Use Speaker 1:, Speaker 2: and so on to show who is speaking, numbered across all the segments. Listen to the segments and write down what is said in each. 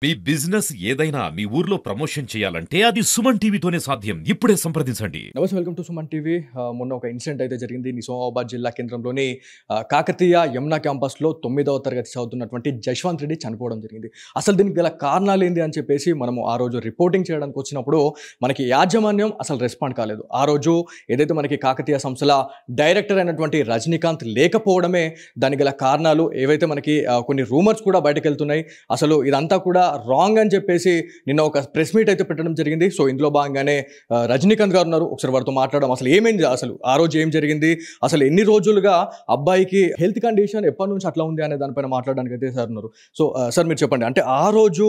Speaker 1: మీ business ఏదైనా మీ ఊర్లో promotion చేయాలంటే అది సుమన్ టీవీతోనే సాధ్యం. ఇప్పుడే సంప్రదించండి.
Speaker 2: నమస్తే, వెల్కమ్ టు సుమన్ టీవీ. మొన్న ఒక ఇన్సిడెంట్ అయితే జరిగింది. నిజామాబాద్ జిల్లా కేంద్రంలోని కాకతీయ యమునా క్యాంపస్లో 9వ తరగతి చదువుతున్నటువంటి జశ్వంత్ రెడ్డి చనిపోవడం జరిగింది. అసలు దీనికి గల కారణాలు ఏంది అని చెప్పేసి మనము ఆ రోజు రిపోర్టింగ్ చేయడానికి వచ్చినప్పుడు మనకి యాజమాన్యం అసలు రెస్పాండ్ కాలేదు. ఆ రోజు ఏదైతే మనకి కాకతీయ సంస్థల డైరెక్టర్ అయినటువంటి రజనీకాంత్ లేకపోవడమే దానికి గల కారణాలు. ఏవైతే మనకి కొన్ని రూమర్స్ కూడా బయటకు వెళ్తున్నాయి. అసలు ఇదంతా కూడా రాంగ్ అని చెప్పేసి నిన్న ఒక ప్రెస్ మీట్ అయితే పెట్టడం జరిగింది. సో ఇందులో భాగంగానే రజనీకాంత్ గారు ఉన్నారు. ఒకసారి వారితో మాట్లాడడం, అసలు ఏమైంది, అసలు ఆ రోజు ఏం జరిగింది, అసలు ఎన్ని రోజులుగా అబ్బాయికి హెల్త్ కండిషన్ ఎప్పటి నుంచి అట్లా ఉంది అనే దానిపైన మాట్లాడడానికి అయితే సార్ ఉన్నారు. సో సార్ మీరు చెప్పండి, అంటే ఆ రోజు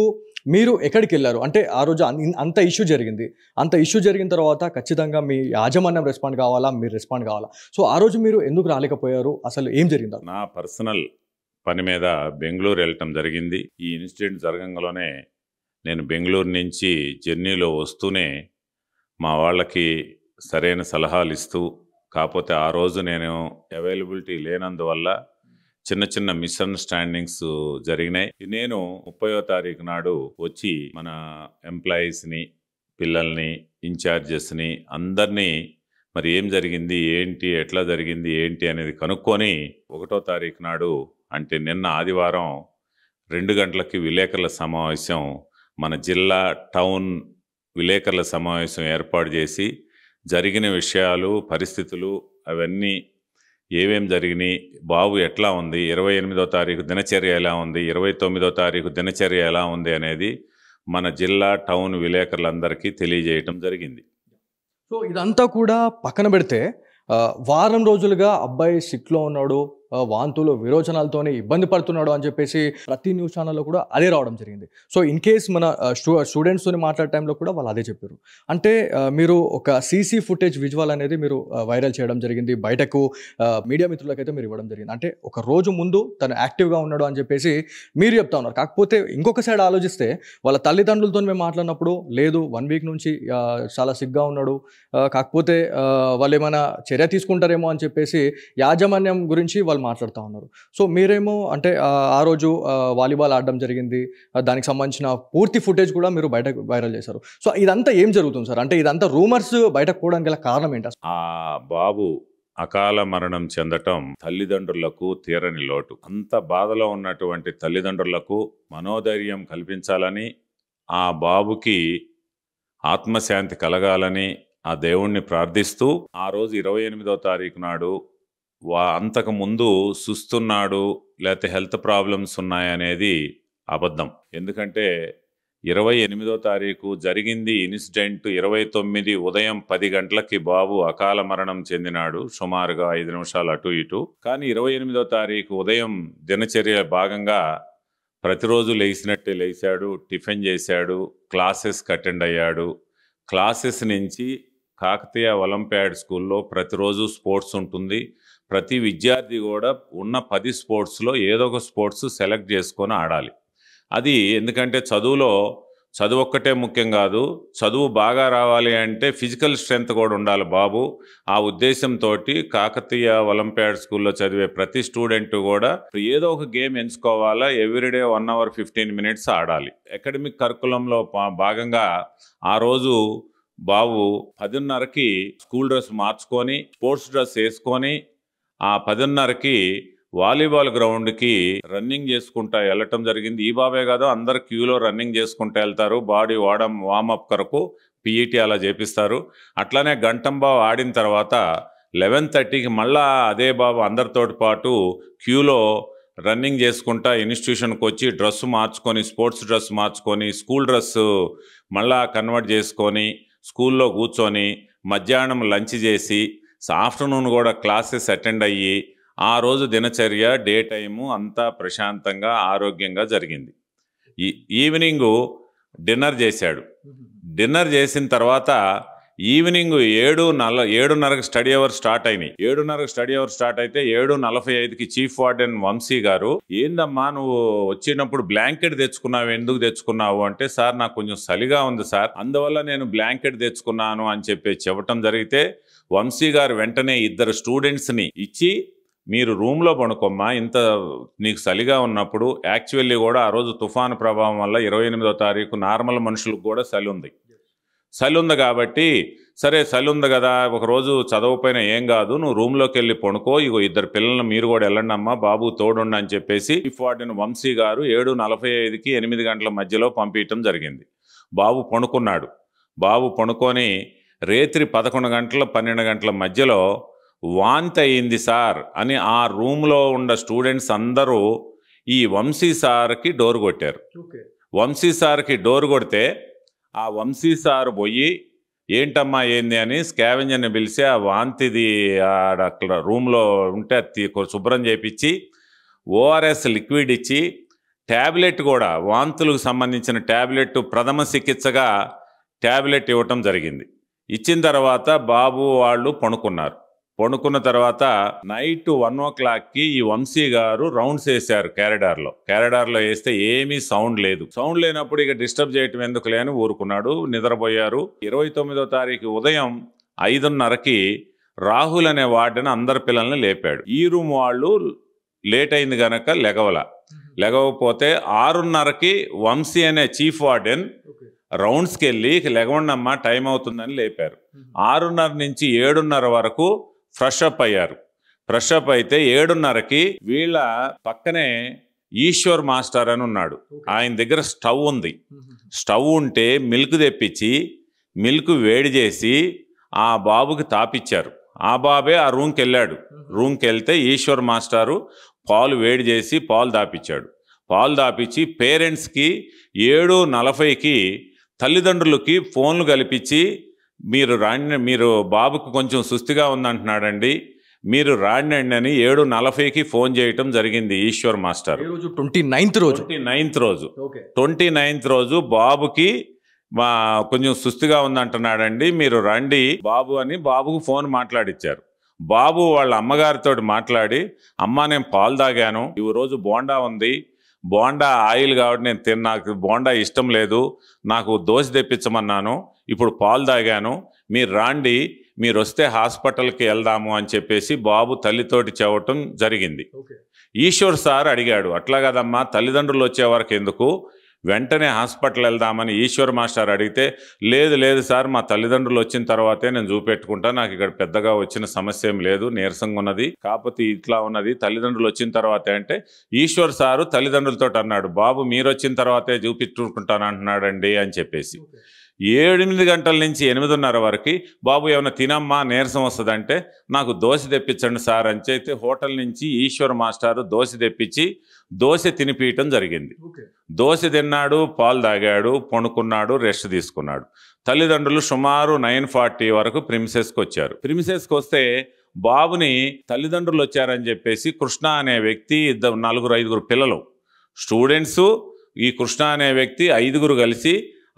Speaker 2: మీరు ఎక్కడికి వెళ్ళారు? అంటే ఆ రోజు అంత ఇష్యూ జరిగింది. అంత ఇష్యూ జరిగిన తర్వాత ఖచ్చితంగా మీ యాజమాన్యం రెస్పాండ్ కావాలా, మీరు రెస్పాండ్ కావాలా? సో ఆ రోజు మీరు ఎందుకు రాలేకపోయారు? అసలు ఏం జరిగింది?
Speaker 3: నా పర్సనల్ పని మీద బెంగళూరు వెళ్ళటం జరిగింది. ఈ ఇన్సిడెంట్ జరగంగానే నేను బెంగళూరు నుంచి జర్నీలో వస్తూనే మా వాళ్ళకి సరైన సలహాలు ఇస్తూ, కాకపోతే ఆ రోజు నేను అవైలబిలిటీ లేనందువల్ల చిన్న చిన్న మిస్అండర్స్టాండింగ్స్ జరిగినాయి. నేను 30వ తారీఖు నాడు వచ్చి మన ఎంప్లాయీస్ని, పిల్లల్ని, ఇన్ఛార్జెస్ని అందరినీ మరి ఏం జరిగింది, ఏంటి, ఎట్లా జరిగింది, ఏంటి అనేది కనుక్కొని 1వ తారీఖు నాడు, అంటే నిన్న ఆదివారం 2 గంటలకి విలేకరుల సమావేశం, మన జిల్లా టౌన్ విలేకరుల సమావేశం ఏర్పాటు చేసి జరిగిన విషయాలు, పరిస్థితులు అవన్నీ ఏమేం జరిగినాయి, బాబు ఎట్లా ఉంది, 28వ తారీఖు దినచర్య ఎలా ఉంది, 29వ తారీఖు దినచర్య ఎలా ఉంది అనేది మన జిల్లా టౌన్ విలేకరులందరికీ తెలియజేయటం జరిగింది.
Speaker 2: సో ఇదంతా కూడా పక్కన పెడితే వారం రోజులుగా అబ్బాయి సిక్లో ఉన్నాడు, వాంతులు విరోచనాలతోనే ఇబ్బంది పడుతున్నాడు అని చెప్పేసి ప్రతి న్యూస్ ఛానల్లో కూడా అదే రావడం జరిగింది. సో ఇన్ కేస్ మన స్టూడెంట్స్తో మాట్లాడే టైంలో కూడా వాళ్ళు అదే చెప్పారు. అంటే మీరు ఒక సీసీ ఫుటేజ్ విజువల్ అనేది మీరు వైరల్ చేయడం జరిగింది, బయటకు మీడియా మిత్రులకైతే మీరు ఇవ్వడం జరిగింది. అంటే ఒక రోజు ముందు తను యాక్టివ్గా ఉన్నాడు అని చెప్పేసి మీరు చెప్తా ఉన్నారు. కాకపోతే ఇంకొక సైడ్ ఆలోచిస్తే వాళ్ళ తల్లిదండ్రులతో మేము మాట్లాడినప్పుడు లేదు, 1 వీక్ నుంచి చాలా సిగ్గా ఉన్నాడు, కాకపోతే వాళ్ళు ఏమైనా చర్య తీసుకుంటారేమో అని చెప్పేసి యాజమాన్యం గురించి వాళ్ళు మాట్లాడుతూ ఉన్నారు. సో మీరేమో అంటే ఆ రోజు వాలీబాల్ ఆడడం జరిగింది, దానికి సంబంధించిన పూర్తి ఫుటేజ్ కూడా మీరు బయటకు వైరల్ చేశారు. సో ఇదంతా ఏం జరుగుతుంది సార్? అంటే ఇదంతా రూమర్స్ బయటకు పోవడానికి గల కారణం ఏంటి?
Speaker 3: ఆ బాబు అకాల మరణం చెందటం తల్లిదండ్రులకు తీరని లోటు. అంత బాధలో ఉన్నటువంటి తల్లిదండ్రులకు మనోధైర్యం కల్పించాలని, ఆ బాబుకి ఆత్మశాంతి కలగాలని ఆ దేవుణ్ణి ప్రార్థిస్తూ, ఆ రోజు 28వ తారీఖు నాడు అంతకు ముందు సుస్తున్నాడు, లేకపోతే హెల్త్ ప్రాబ్లమ్స్ ఉన్నాయనేది అబద్ధం. ఎందుకంటే 28వ తారీఖు జరిగింది ఇన్సిడెంట్, 29 ఉదయం 10 గంటలకి బాబు అకాల మరణం చెందినాడు, సుమారుగా 5 నిమిషాలు అటు ఇటు. కానీ 28వ తారీఖు ఉదయం దినచర్య భాగంగా ప్రతిరోజు లేచినట్టే లేచాడు, టిఫిన్ చేశాడు, క్లాసెస్కి అటెండ్ అయ్యాడు. క్లాసెస్ నుంచి కాకతీయ ఒలింపియాడ్ స్కూల్లో ప్రతిరోజు స్పోర్ట్స్ ఉంటుంది. ప్రతి విద్యార్థి కూడా ఉన్న 10 స్పోర్ట్స్లో ఏదో ఒక స్పోర్ట్స్ సెలెక్ట్ చేసుకొని ఆడాలి. అది ఎందుకంటే చదువు ఒక్కటే ముఖ్యం కాదు, చదువు బాగా రావాలి అంటే ఫిజికల్ స్ట్రెంగ్త్ కూడా ఉండాలి బాబు. ఆ ఉద్దేశంతో కాకతీయ ఒలింపియాడ్ స్కూల్లో చదివే ప్రతి స్టూడెంట్ కూడా ఏదో ఒక గేమ్ ఎంచుకోవాలా, ఎవ్రీడే 1 అవర్ 15 మినిట్స్ ఆడాలి. అకాడమిక్ కరికులంలో భాగంగా ఆ రోజు బాబు 10:30కి స్కూల్ డ్రెస్ మార్చుకొని స్పోర్ట్స్ డ్రెస్ వేసుకొని ఆ 10:30కి వాలీబాల్ గ్రౌండ్కి రన్నింగ్ చేసుకుంటా వెళ్ళటం జరిగింది. ఈ బాబే కాదు, అందరు క్యూలో రన్నింగ్ చేసుకుంటూ వెళ్తారు, బాడీ వార్మప్ కొరకు పిఈటీ అలా చేపిస్తారు. అట్లానే గంటంబాబు ఆడిన తర్వాత 11:30కి మళ్ళా అదే బాబు అందరితోటి పాటు క్యూలో రన్నింగ్ చేసుకుంటా ఇన్స్టిట్యూషన్కి వచ్చి డ్రెస్ మార్చుకొని, స్పోర్ట్స్ డ్రెస్ మార్చుకొని, స్కూల్ డ్రెస్ మళ్ళా కన్వర్ట్ చేసుకొని స్కూల్లో కూర్చొని మధ్యాహ్నం లంచ్ చేసి ఆఫ్టర్నూన్ కూడా క్లాసెస్ అటెండ్ అయ్యి ఆ రోజు దినచర్య డే టైము అంతా ప్రశాంతంగా ఆరోగ్యంగా జరిగింది. ఈవినింగు డిన్నర్ చేశాడు. డిన్నర్ చేసిన తర్వాత ఈవినింగ్ 7:30కి స్టడీ అవర్ స్టార్ట్ అయినాయి. 7:30కి స్టడీ అవర్ స్టార్ట్ అయితే 7:45కి చీఫ్ వార్డెన్ వంశీ గారు, ఏందమ్మా నువ్వు వచ్చినప్పుడు బ్లాంకెట్ తెచ్చుకున్నావు, ఎందుకు తెచ్చుకున్నావు అంటే, సార్ నాకు కొంచెం చలిగా ఉంది సార్, అందువల్ల నేను బ్లాంకెట్ తెచ్చుకున్నాను అని చెప్పి చెప్పటం జరిగితే వంశీ గారు వెంటనే 2 స్టూడెంట్స్ని ఇచ్చి మీరు రూమ్లో పడుకోమ్మా, ఇంత నీకు చలిగా ఉన్నప్పుడు. యాక్చువల్లీ కూడా ఆ రోజు తుఫాను ప్రభావం వల్ల 28వ తారీఖు నార్మల్ మనుషులకు కూడా చలి ఉంది. చలి ఉంది కాబట్టి సరే చలి ఉంది కదా, ఒకరోజు చదవపోయినా ఏం కాదు, నువ్వు రూమ్లోకి వెళ్ళి పడుకో, ఇగో 2 పిల్లలను మీరు కూడా వెళ్ళండి అమ్మా, బాబు తోడుండి అని చెప్పేసి చీఫ్ వార్డెన్ వంశీ గారు 7:45కి 8 గంటల మధ్యలో పంపించడం జరిగింది. బాబు పడుకున్నాడు. బాబు పడుకొని రేత్రి 11 గంటల 12 గంటల మధ్యలో వాంతి అయింది సార్ అని ఆ రూమ్లో ఉన్న స్టూడెంట్స్ అందరూ ఈ వంశీ సార్కి డోర్ కొట్టారు. వంశీ సార్కి డోర్ కొడితే ఆ వంశీ సార్ పోయి ఏంటమ్మా ఏంది అని స్కావెంజర్ని పిలిచి ఆ వాంతిది అక్కడ రూమ్లో ఉంటే అది శుభ్రం చేయించి ఓఆర్ఎస్ లిక్విడ్ ఇచ్చి ట్యాబ్లెట్ కూడా వాంతులకు సంబంధించిన ట్యాబ్లెట్ ప్రథమ చికిత్సగా ట్యాబ్లెట్ ఇవ్వటం జరిగింది. ఇచ్చిన తర్వాత బాబు వాళ్ళు పడుకున్నారు. పడుకున్న తర్వాత నైట్ 1 o'clockకి ఈ వంశీ గారు రౌండ్స్ వేశారు క్యారిడార్లో వేస్తే ఏమీ సౌండ్ లేదు. సౌండ్ లేనప్పుడు ఇక డిస్టర్బ్ చేయటం ఎందుకు లేని ఊరుకున్నాడు, నిద్రపోయారు. 29వ తారీఖు ఉదయం 5:30కి రాహుల్ అనే వార్డెన్ అందరి పిల్లల్ని లేపాడు. ఈ రూమ్ వాళ్ళు లేట్ అయింది గనక లెగవకపోతే 6:30కి వంశీ అనే చీఫ్ వార్డెన్ రౌండ్స్కి వెళ్ళి లెగవండమ్మా టైం అవుతుందని లేపారు. 6:30 నుంచి 7:30 వరకు ఫ్రెష్ అప్ అయ్యారు. ఫ్రెష్ అప్ అయితే 7:30కి వీళ్ళ పక్కనే ఈశ్వర్ మాస్టర్ అని ఉన్నాడు. ఆయన దగ్గర స్టవ్ ఉంది. స్టవ్ ఉంటే మిల్క్ తెప్పించి మిల్క్ వేడి చేసి ఆ బాబుకి తాపిచ్చారు. ఆ బాబే ఆ రూమ్కి వెళ్ళాడు. రూమ్కి వెళ్తే ఈశ్వర్ మాస్టారు పాలు వేడి చేసి పాలు దాపిచ్చాడు. పాలు దాపిచ్చి పేరెంట్స్కి 7:40కి తల్లిదండ్రులకి ఫోన్లు కల్పించి మీరు బాబుకు కొంచెం సుస్థిగా ఉందంటున్నాడండి, మీరు రాండి అని 7:40కి ఫోన్ చేయటం జరిగింది ఈశ్వర్ మాస్టర్. 29th రోజు బాబుకి కొంచెం సుస్థిగా ఉందంటున్నాడండి, మీరు రండి బాబు అని బాబుకు ఫోన్ మాట్లాడిచ్చారు. బాబు వాళ్ళ అమ్మగారితో మాట్లాడి, అమ్మ నేను పాలు తాగాను, ఈ రోజు బోండా ఉంది, బోండా ఆయిల్ కాబట్టి నాకు బోండా ఇష్టం లేదు, నాకు దోశ తెప్పించమన్నాను, ఇప్పుడు పాలు తాగాను, మీరు రాండి, మీరు వస్తే హాస్పిటల్కి వెళ్దాము అని చెప్పేసి బాబు తల్లితోటి చెప్పటం జరిగింది. ఈశ్వర్ సార్ అడిగాడు, అట్లా కదమ్మా తల్లిదండ్రులు వచ్చే వరకు ఎందుకు, వెంటనే హాస్పిటల్ వెళ్దామని ఈశ్వర్ మాస్టర్ అడిగితే, లేదు సార్ మా తల్లిదండ్రులు వచ్చిన తర్వాతే నేను చూపెట్టుకుంటా, నాకు ఇక్కడ పెద్దగా వచ్చిన సమస్య ఏం లేదు, నీరసంగా ఉన్నది, కాకపోతే ఇట్లా ఉన్నది, తల్లిదండ్రులు వచ్చిన తర్వాతే అంటే ఈశ్వర్ సారు తల్లిదండ్రులతో అన్నాడు, బాబు మీరు వచ్చిన తర్వాతే చూపించుకుంటాను అంటున్నాడండి అని చెప్పేసి. 7 గంటల నుంచి 8:30 వరకు బాబు ఏమైనా తినమ్మా నీరసం వస్తుందంటే నాకు దోశ తెప్పించండి సార్ అని చెప్పి హోటల్ నుంచి ఈశ్వర్ మాస్టారు దోశ తెప్పించి దోశ తినిపించడం జరిగింది. దోశ తిన్నాడు, పాలు తాగాడు, పడుకున్నాడు, రెస్ట్ తీసుకున్నాడు. తల్లిదండ్రులు సుమారు 9:40 వరకు ప్రిమిసెస్కి వచ్చారు. ప్రిమిసెస్కి వస్తే బాబుని తల్లిదండ్రులు వచ్చారని చెప్పేసి కృష్ణ అనే వ్యక్తి 4-5 పిల్లలు స్టూడెంట్స్, ఈ కృష్ణ అనే వ్యక్తి 5 కలిసి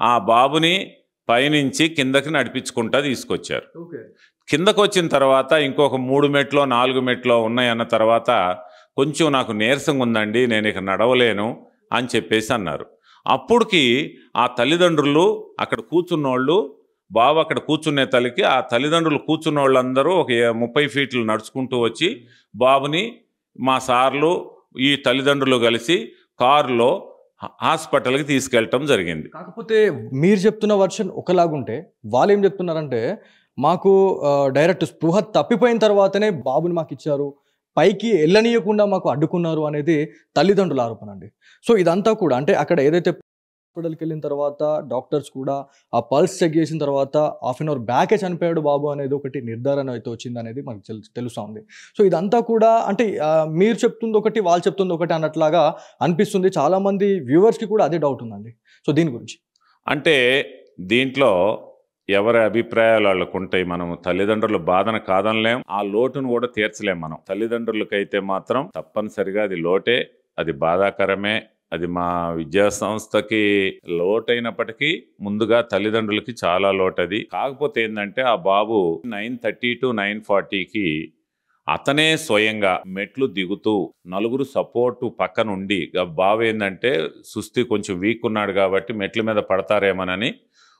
Speaker 3: ఆ బాబుని పైనుంచి కిందకి నడిపించుకుంటా తీసుకొచ్చారు. కిందకు వచ్చిన తర్వాత ఇంకొక 3 మెట్లో 4 మెట్లో ఉన్నాయన్న తర్వాత కొంచెం నాకు నీరసంగా ఉందండి, నేను ఇక నడవలేను అని చెప్పేసి అన్నారు. అప్పటికి ఆ తల్లిదండ్రులు అక్కడ కూర్చున్నోళ్ళు, బాబు అక్కడ కూర్చునే తల్లికి ఆ తల్లిదండ్రులు కూర్చున్న వాళ్ళందరూ ఒక 30 ఫీట్లు నడుచుకుంటూ వచ్చి బాబుని మా సార్లు ఈ తల్లిదండ్రులు కలిసి కారులో హాస్పిటల్కి తీసుకెళ్ళటం జరిగింది.
Speaker 2: కాకపోతే మీరు చెప్తున్న వర్షన్ ఒకలాగుంటే వాళ్ళు ఏం చెప్తున్నారంటే, మాకు డైరెక్ట్ స్పృహ తప్పిపోయిన తర్వాతనే బాబుని మాకు ఇచ్చారు, పైకి వెళ్ళనీయకుండా మాకు అడ్డుకున్నారు అనేది తల్లిదండ్రుల ఆరోపణ అండి. సో ఇదంతా కూడా అంటే అక్కడ ఏదైతే హాస్పిటల్కి వెళ్ళిన తర్వాత డాక్టర్స్ కూడా ఆ పల్స్ చెక్ చేసిన తర్వాత 1/2 అవర్ బ్యాకే చనిపోయాడు బాబు అనేది ఒకటి నిర్ధారణ అయితే వచ్చింది అనేది మనకు తెలుస్తూ ఉంది. సో ఇదంతా కూడా అంటే మీరు చెప్తుంది ఒకటి, వాళ్ళు చెప్తుంది ఒకటి అన్నట్లాగా అనిపిస్తుంది. చాలామంది వ్యూవర్స్కి కూడా అదే డౌట్ ఉందండి. సో దీని గురించి
Speaker 3: అంటే దీంట్లో ఎవరి అభిప్రాయాలు వాళ్ళకు ఉంటాయి. మనం తల్లిదండ్రుల బాధను కాదనలేం, ఆ లోటును కూడా తీర్చలేం. మనం తల్లిదండ్రులకైతే మాత్రం తప్పనిసరిగా అది లోటే, అది బాధాకరమే, అది మా విద్యా సంస్థకి లోటైనప్పటికీ ముందుగా తల్లిదండ్రులకి చాలా లోటది. కాకపోతే ఏంటంటే ఆ బాబు 9:30 to 9:40కి అతనే స్వయంగా మెట్లు దిగుతూ 4 సపోర్టు పక్కనుండి, బాబు ఏంటంటే సుస్థి కొంచెం వీక్ ఉన్నాడు కాబట్టి మెట్ల మీద పడతారేమోనని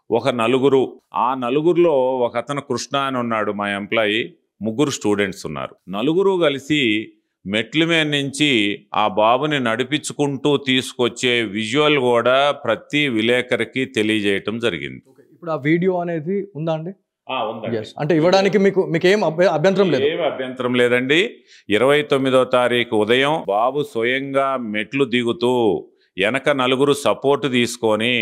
Speaker 3: ఒక 4, ఆ 4లో ఒక అతను కృష్ణ అని ఉన్నాడు మా ఎంప్లాయీ, 3 స్టూడెంట్స్ ఉన్నారు. 4 కలిసి మెట్ల మీద నుంచి ఆ బాబుని నడిపించుకుంటూ తీసుకొచ్చే విజువల్ కూడా ప్రతి విలేకరికి తెలియజేయటం జరిగింది.
Speaker 2: ఇప్పుడు ఆ వీడియో అనేది ఉందా అండి?
Speaker 3: ఉందండి.
Speaker 2: Yes. అంటే ఇవ్వడానికి మీకు ఏం అభ్యంతరం లేదు?
Speaker 3: ఏం అభ్యంతరం లేదండి. 29వ తారీఖు ఉదయం బాబు స్వయంగా మెట్లు దిగుతూ వెనక నలుగురు సపోర్ట్ తీసుకొని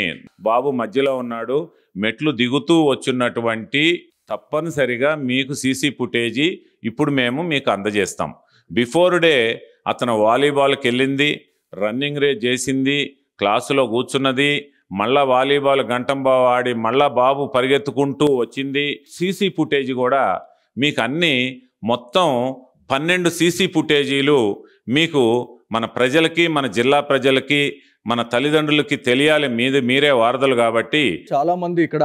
Speaker 3: బాబు మధ్యలో ఉన్నాడు, మెట్లు దిగుతూ వచ్చినటువంటి తప్పనిసరిగా మీకు సీసీ ఫుటేజీ ఇప్పుడు మేము మీకు అందజేస్తాం. బిఫోర్ డే అతను వాలీబాల్కి వెళ్ళింది, రన్నింగ్ రేస్ చేసింది, క్లాసులో కూర్చున్నది, మళ్ళా వాలీబాల్ గంటంబా ఆడి మళ్ళా బాబు పరిగెత్తుకుంటూ వచ్చింది. సీసీ ఫుటేజ్ కూడా మీకు అన్నీ మొత్తం 12 సీసీ ఫుటేజీలు మీకు మన ప్రజలకి, మన జిల్లా ప్రజలకి, మన తల్లిదండ్రులకి తెలియాలి. మీరే వారధులు కాబట్టి.
Speaker 2: చాలా మంది ఇక్కడ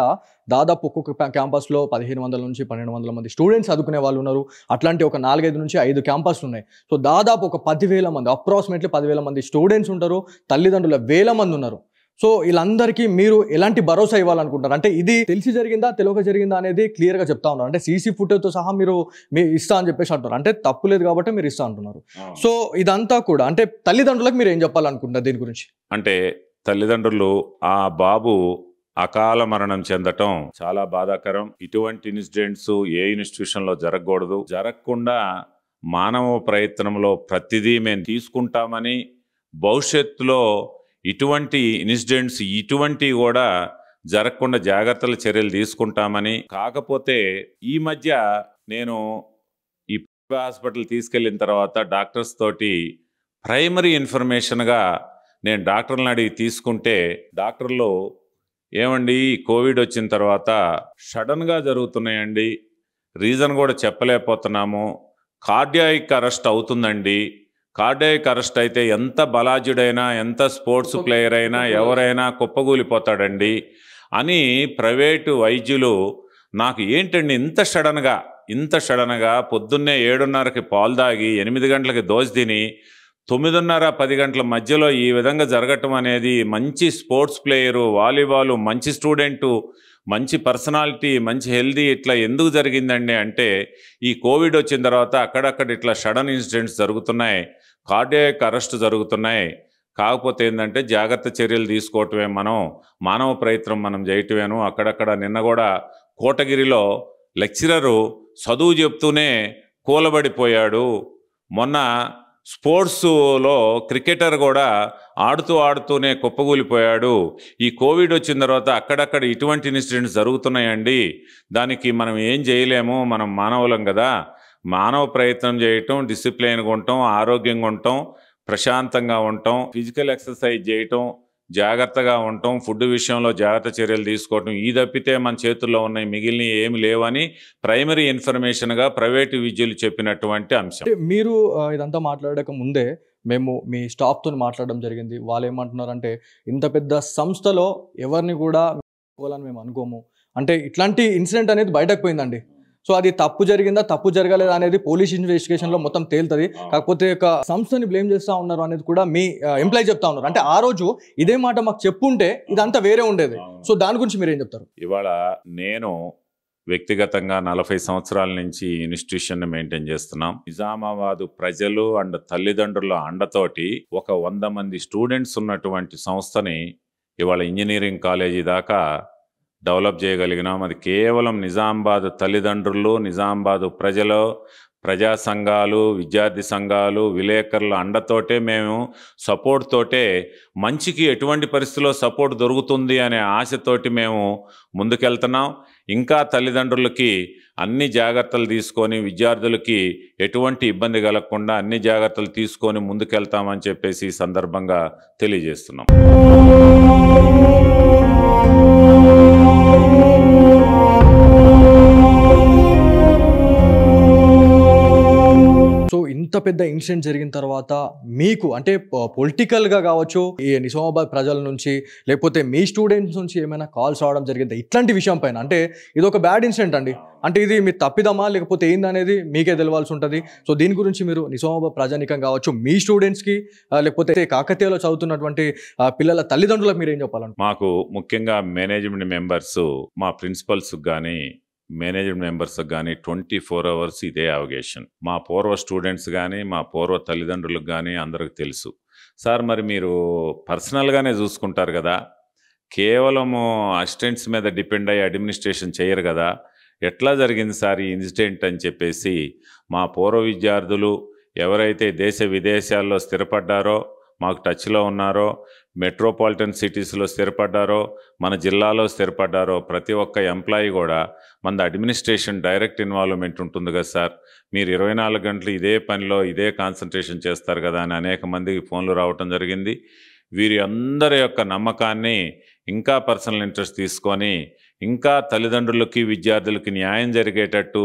Speaker 2: దాదాపు ఒక్కొక్క క్యాంపస్లో 1500 నుంచి 1200 మంది స్టూడెంట్స్ చదువుకునే వాళ్ళు ఉన్నారు. అట్లాంటి ఒక 4-5 నుంచి 5 క్యాంపస్లు ఉన్నాయి. సో దాదాపు ఒక 10,000 మంది, అప్రాక్సిమేట్లీ 10,000 మంది స్టూడెంట్స్ ఉంటారు, తల్లిదండ్రుల వేల మంది ఉన్నారు. సో వీళ్ళందరికీ మీరు ఎలాంటి భరోసా ఇవ్వాలనుకుంటారు? అంటే ఇది తెలిసి జరిగిందా, తెలియక జరిగిందా అనేది క్లియర్గా చెప్తా ఉన్నారు. అంటే సీసీ ఫుటేజ్తో సహా మీరు ఇస్తా అని చెప్పేసి అంటున్నారు. అంటే తప్పు లేదు కాబట్టి మీరు ఇస్తా అంటున్నారు. సో ఇదంతా కూడా అంటే తల్లిదండ్రులకు మీరు ఏం చెప్పాలనుకుంటున్నారు దీని గురించి?
Speaker 3: అంటే తల్లిదండ్రులు ఆ బాబు అకాల మరణం చెందటం చాలా బాధాకరం. ఇటువంటి ఇన్సిడెంట్స్ ఏ ఇన్స్టిట్యూషన్లో జరగకూడదు. జరగకుండా మానవ ప్రయత్నంలో ప్రతిదీ మేము తీసుకుంటామని, భవిష్యత్తులో ఇటువంటి ఇన్సిడెంట్స్ ఇటువంటివి కూడా జరగకుండా జాగ్రత్తల చర్యలు తీసుకుంటామని. కాకపోతే ఈ మధ్య నేను ఈ హాస్పిటల్ తీసుకెళ్ళిన తర్వాత డాక్టర్స్ తోటి ప్రైమరీ ఇన్ఫర్మేషన్గా నేను డాక్టర్లను అడిగి తీసుకుంటే డాక్టర్లు ఏమండి కోవిడ్ వచ్చిన తర్వాత సడన్గా జరుగుతున్నాయండి, రీజన్ కూడా చెప్పలేకపోతున్నాము, కార్డియాక్ అరెస్ట్ అవుతుందండి, కార్డియాక్ అరెస్ట్ అయితే ఎంత బలాజుడైనా ఎంత స్పోర్ట్స్ ప్లేయర్ అయినా ఎవరైనా కుప్పగూలిపోతాడండి అని ప్రైవేటు వైద్యులు నాకు ఏంటండి ఇంత సడన్గా పొద్దున్నే 7:30కి పాలు తాగి 8 గంటలకి దోశ తిని 9:30-10 గంటల మధ్యలో ఈ విధంగా జరగటం అనేది, మంచి స్పోర్ట్స్ ప్లేయరు, వాలీబాలు మంచి స్టూడెంటు, మంచి పర్సనాలిటీ, మంచి హెల్దీ, ఇట్లా ఎందుకు జరిగిందండి అంటే ఈ కోవిడ్ వచ్చిన తర్వాత అక్కడక్కడ ఇట్లా సడన్ ఇన్సిడెంట్స్ జరుగుతున్నాయి, కార్డియాక్ అరెస్ట్ జరుగుతున్నాయి. కాకపోతే ఏంటంటే జాగ్రత్త చర్యలు తీసుకోవటమే, మానవ ప్రయత్నం మనం చేయటమేను. అక్కడక్కడ నిన్న కూడా కోటగిరిలో లెక్చరరు చదువు చెప్తూనే కూలబడిపోయాడు. మొన్న స్పోర్ట్స్లో క్రికెటర్ కూడా ఆడుతూనే కుప్పగూలిపోయాడు. ఈ కోవిడ్ వచ్చిన తర్వాత అక్కడక్కడ ఇటువంటి ఇన్సిడెంట్స్ జరుగుతున్నాయండి. దానికి మనం ఏం చేయలేము, మనం మానవులం కదా. మానవ ప్రయత్నం చేయటం, డిసిప్లైన్గా ఉండటం, ఆరోగ్యంగా ఉండటం, ప్రశాంతంగా ఉండటం, ఫిజికల్ ఎక్సర్సైజ్ చేయటం, జాగ్రత్తగా ఉండటం, ఫుడ్ విషయంలో జాగ్రత్త చర్యలు తీసుకోవటం, ఈ తప్పితే మన చేతుల్లో ఉన్నాయి, మిగిలిన ఏమి లేవని ప్రైమరీ ఇన్ఫర్మేషన్గా ప్రైవేటు విద్యులు చెప్పినటువంటి అంశం.
Speaker 2: మీరు ఇదంతా మాట్లాడక ముందే మేము మీ స్టాఫ్తో మాట్లాడడం జరిగింది. వాళ్ళు ఏమంటున్నారంటే ఇంత పెద్ద సంస్థలో ఎవరిని కూడా మేము అనుకోము, అంటే ఇట్లాంటి ఇన్సిడెంట్ అనేది బయటకు పోయిందండి. సో అది తప్పు జరిగిందా, తప్పు జరగలేదా అనేది పోలీస్ ఇన్వెస్టిగేషన్లో మొత్తం తేలుతుంది. కాకపోతే ఒక సంస్థని బ్లేమ్ చేస్తూ ఉన్నారు అనేది కూడా మీ ఎంప్లాయీ చెప్తా ఉన్నారు. అంటే ఆ రోజు ఇదే మాట మాకు చెప్పుంటే ఇదంతా వేరే ఉండేది. సో దాని గురించి మీరు ఏం చెప్తారు?
Speaker 3: ఇవాళ నేను వ్యక్తిగతంగా 40 సంవత్సరాల నుంచి ఇన్స్టిట్యూషన్ మెయింటైన్ చేస్తున్నాం. నిజామాబాద్ ప్రజలు అండ్ తల్లిదండ్రుల అండతోటి ఒక 100 మంది స్టూడెంట్స్ ఉన్నటువంటి సంస్థని ఇవాళ ఇంజనీరింగ్ కాలేజీ దాకా డెవలప్ చేయగలిగినాం. అది కేవలం నిజామాబాద్ తల్లిదండ్రులు, నిజామాబాద్ ప్రజలు, ప్రజా సంఘాలు, విద్యార్థి సంఘాలు, విలేకరుల అండతోటే, మేము సపోర్ట్ తోటే, మంచికి ఎటువంటి పరిస్థితుల్లో సపోర్ట్ దొరుకుతుంది అనే ఆశతోటి మేము ముందుకెళ్తున్నాం. ఇంకా తల్లిదండ్రులకి అన్ని జాగ్రత్తలు తీసుకొని, విద్యార్థులకి ఎటువంటి ఇబ్బంది కలగకుండా అన్ని జాగ్రత్తలు తీసుకొని ముందుకెళ్తామని చెప్పేసి ఈ సందర్భంగా తెలియజేస్తున్నాం.
Speaker 2: ఇంత పెద్ద ఇన్సిడెంట్ జరిగిన తర్వాత మీకు అంటే పొలిటికల్గా కావచ్చు, ఈ నిజామాబాద్ ప్రజల నుంచి లేకపోతే మీ స్టూడెంట్స్ నుంచి ఏమైనా కాల్స్ రావడం జరిగింది ఇట్లాంటి విషయం పైన? అంటే ఇది ఒక బ్యాడ్ ఇన్సిడెంట్ అండి, అంటే ఇది మీ తప్పిదమా లేకపోతే ఏందనేది మీకే తెలవాల్సి ఉంటుంది. సో దీని గురించి మీరు నిజామాబాద్ ప్రజానికం కావచ్చు, మీ స్టూడెంట్స్కి లేకపోతే కాకతీయలో చదువుతున్నటువంటి పిల్లల తల్లిదండ్రులకు మీరు ఏం చెప్పాలంటే?
Speaker 3: మాకు ముఖ్యంగా మేనేజ్మెంట్ మెంబర్స్, మా ప్రిన్సిపల్స్ కానీ, మేనేజ్మెంట్ మెంబర్స్కి కానీ 24 hours ఇదే అవగేషన్. మా పూర్వ స్టూడెంట్స్ కానీ మా పూర్వ తల్లిదండ్రులకు కానీ అందరికి తెలుసు. సార్ మరి మీరు పర్సనల్గానే చూసుకుంటారు కదా, కేవలము అసిస్టెంట్స్ మీద డిపెండ్ అయ్యి అడ్మినిస్ట్రేషన్ చేయరు కదా, ఎట్లా జరిగింది సార్ ఈ ఇన్సిడెంట్ అని చెప్పేసి మా పూర్వ విద్యార్థులు ఎవరైతే దేశ విదేశాల్లో స్థిరపడ్డారో, మాకు టచ్లో ఉన్నారో, మెట్రోపాలిటన్ సిటీస్లో స్థిరపడ్డారో, మన జిల్లాలో స్థిరపడ్డారో ప్రతి ఒక్క ఎంప్లాయీ కూడా మన అడ్మినిస్ట్రేషన్ డైరెక్ట్ ఇన్వాల్వ్మెంట్ ఉంటుంది కదా సార్, మీరు 24 గంటలు ఇదే పనిలో ఇదే కాన్సన్ట్రేషన్ చేస్తారు కదా అని అనేక మందికి ఫోన్లు రావటం జరిగింది. వీరి అందరి యొక్క నమ్మకాన్ని ఇంకా పర్సనల్ ఇంట్రెస్ట్ తీసుకొని ఇంకా తల్లిదండ్రులకి విద్యార్థులకి న్యాయం జరిగేటట్టు,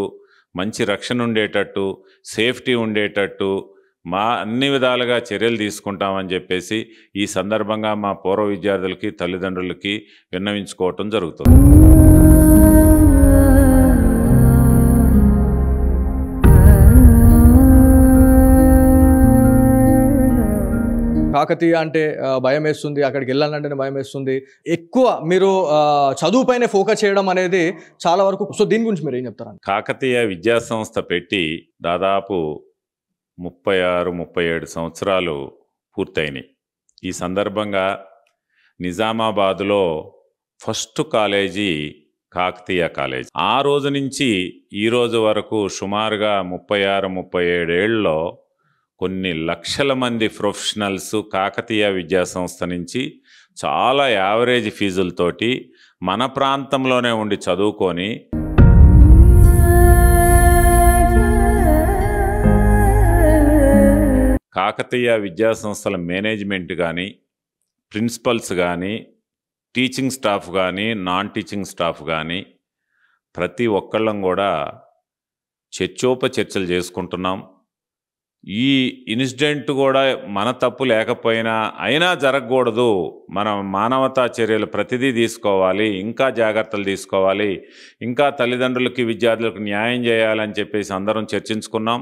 Speaker 3: మంచి రక్షణ ఉండేటట్టు, సేఫ్టీ ఉండేటట్టు మా అన్ని విధాలుగా చర్యలు తీసుకుంటామని చెప్పేసి ఈ సందర్భంగా మా పూర్వ విద్యార్థులకి తల్లిదండ్రులకి విన్నవించుకోవటం జరుగుతుంది.
Speaker 2: కాకతీయ అంటే భయం వేస్తుంది, అక్కడికి వెళ్ళాలంటేనే భయం వేస్తుంది. ఎక్కువ మీరు చదువు పైన ఫోకస్ చేయడం అనేది చాలా వరకు. సో దీని గురించి మీరు ఏం చెప్తారండి?
Speaker 3: కాకతీయ విద్యా సంస్థ పెట్టి దాదాపు 36-37 సంవత్సరాలు పూర్తయినాయి. ఈ సందర్భంగా నిజామాబాద్లో ఫస్ట్ కాలేజీ కాకతీయ కాలేజ్. ఆ రోజు నుంచి ఈ రోజు వరకు సుమారుగా 36-37 ఏళ్ళలో కొన్ని లక్షల మంది ప్రొఫెషనల్స్ కాకతీయ విద్యా సంస్థ నుంచి చాలా యావరేజ్ ఫీజులతోటి మన ప్రాంతంలోనే ఉండి చదువుకొని కాకతీయ విద్యా సంస్థల మేనేజ్మెంట్ కానీ, ప్రిన్సిపల్స్ కానీ, టీచింగ్ స్టాఫ్ కానీ, నాన్ టీచింగ్ స్టాఫ్ కానీ ప్రతి ఒక్కళ్ళం కూడా చర్చలు చేసుకుంటున్నాం. ఈ ఇన్సిడెంట్ కూడా మన తప్పు లేకపోయినా అయినా జరగకూడదు, మన మానవతా చర్యలు ప్రతిదీ తీసుకోవాలి, ఇంకా జాగ్రత్తలు తీసుకోవాలి, ఇంకా తల్లిదండ్రులకి విద్యార్థులకు న్యాయం చేయాలని చెప్పేసి అందరం చర్చించుకున్నాం.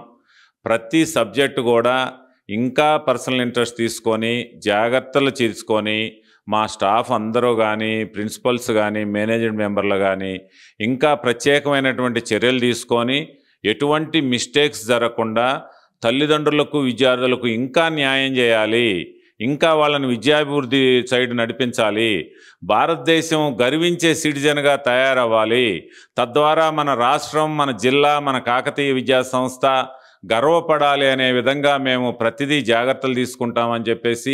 Speaker 3: ప్రతి సబ్జెక్టు కూడా ఇంకా పర్సనల్ ఇంట్రెస్ట్ తీసుకొని జాగ్రత్తలు తీసుకొని మా స్టాఫ్ అందరూ కానీ, ప్రిన్సిపల్స్ కానీ, మేనేజ్మెంట్ మెంబర్లు కానీ ఇంకా ప్రత్యేకమైనటువంటి చర్యలు తీసుకొని ఎటువంటి మిస్టేక్స్ జరగకుండా తల్లిదండ్రులకు విద్యార్థులకు ఇంకా న్యాయం చేయాలి, ఇంకా వాళ్ళని విద్యాభివృద్ధి సైడ్ నడిపించాలి, భారతదేశం గర్వించే సిటిజన్గా తయారవ్వాలి, తద్వారా మన రాష్ట్రం, మన జిల్లా, మన కాకతీయ విద్యా సంస్థ గర్వపడాలి అనే విధంగా మేము ప్రతిదీ జాగ్రత్తలు తీసుకుంటామని చెప్పేసి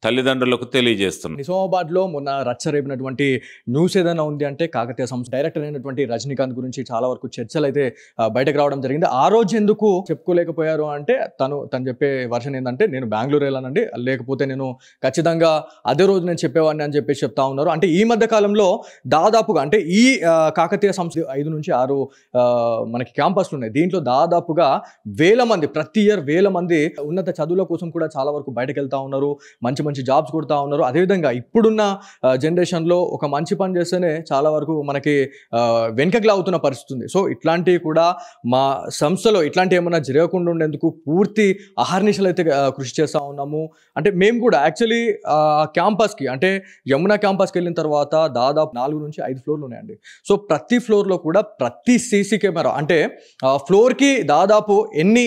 Speaker 3: తల్లిదండ్రులకు తెలియజేస్తున్నాం.
Speaker 2: నిజామాబాద్లో మొన్న రచ్చ రేపినటువంటి న్యూస్ ఏదైనా ఉంది అంటే కాకతీయ సంస్థ డైరెక్టర్ అయినటువంటి రజనీకాంత్ గురించి చాలా వరకు చర్చలు అయితే బయటకు రావడం జరిగింది. ఆ రోజు ఎందుకు చెప్పుకోలేకపోయారు అంటే తను చెప్పే వర్షన్ ఏంటంటే, నేను బెంగళూరు వెళ్ళానండి, లేకపోతే నేను ఖచ్చితంగా అదే రోజు నేను చెప్పేవాడిని అని చెప్పేసి చెప్తా ఉన్నారు. అంటే ఈ మధ్య కాలంలో దాదాపుగా అంటే ఈ కాకతీయ సంస్థ 5 నుంచి 6 మనకి క్యాంపస్లు ఉన్నాయి. దీంట్లో దాదాపుగా 1000 మంది ప్రతి ఇయర్ 1000 మంది ఉన్నత చదువుల కోసం కూడా చాలా వరకు బయటకు వెళ్తా ఉన్నారు, మంచి జాబ్స్ కొడతా ఉన్నారు. అదేవిధంగా ఇప్పుడున్న జనరేషన్లో ఒక మంచి పని చేస్తేనే చాలా వరకు మనకి వెనుకకి లాగుతున్న పరిస్థితి ఉంది. సో ఇట్లాంటివి కూడా మా సంస్థలో ఇట్లాంటివి ఏమైనా జరగకుండా ఉండేందుకు పూర్తి అహర్నిశలు అయితే కృషి చేస్తూ ఉన్నాము. అంటే మేము కూడా యాక్చువల్లీ క్యాంపస్కి అంటే యమునా క్యాంపస్కి వెళ్ళిన తర్వాత దాదాపు 4 నుంచి 5 ఫ్లోర్లు ఉన్నాయండి. సో ప్రతి ఫ్లోర్లో కూడా ప్రతి సీసీ కెమెరా అంటే ఫ్లోర్కి దాదాపు ఎన్ని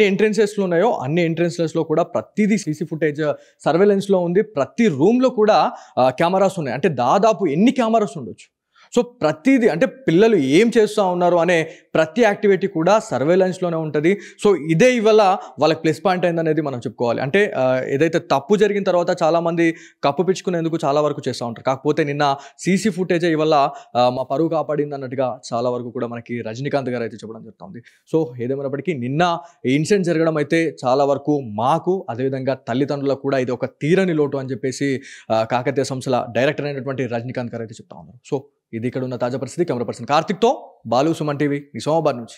Speaker 2: ఎంట్రెన్సెస్లు ఉన్నాయో అన్ని ఎంట్రెన్సెస్లో కూడా ప్రతిదీ సీసీ ఫుటేజ్ సర్వేలెన్స్లో ఉంది. ప్రతి రూమ్లో కూడా కెమెరాస్ ఉన్నాయి. అంటే దాదాపు ఎన్ని కెమెరాస్ ఉండొచ్చు. సో ప్రతిదీ అంటే పిల్లలు ఏం చేస్తూ ఉన్నారు అనే ప్రతి యాక్టివిటీ కూడా సర్వేలెన్స్లోనే ఉంటుంది. సో ఇదే ఇవాళ వాళ్ళకి ప్లస్ పాయింట్ అయిందనేది మనం చెప్పుకోవాలి. అంటే ఏదైతే తప్పు జరిగిన తర్వాత చాలామంది కప్పుపిచ్చుకునేందుకు చాలా వరకు చేస్తూ ఉంటారు. కాకపోతే నిన్న సీసీ ఫుటేజే ఇవాళ మా పరువు కాపాడింది అన్నట్టుగా చాలా వరకు కూడా మనకి రజనీకాంత్ గారు అయితే చెప్పడం జరుగుతుంది. సో ఏదేమైనప్పటికీ నిన్న ఇన్సిడెంట్ జరగడం అయితే చాలా వరకు మాకు అదేవిధంగా తల్లిదండ్రులకు కూడా ఇది ఒక తీరని లోటు అని చెప్పేసి కాకతీయ సంస్థల డైరెక్టర్ అయినటువంటి రజనీకాంత్ గారు అయితే చెప్తా ఉన్నారు. సో ఇది ఇక్కడ ఉన్న తాజా పరిస్థితి. కెమెరా పర్సన్ కార్తిక్తో బాలు, సుమన్ టీవీ, నిజామాబాద్ నుంచి.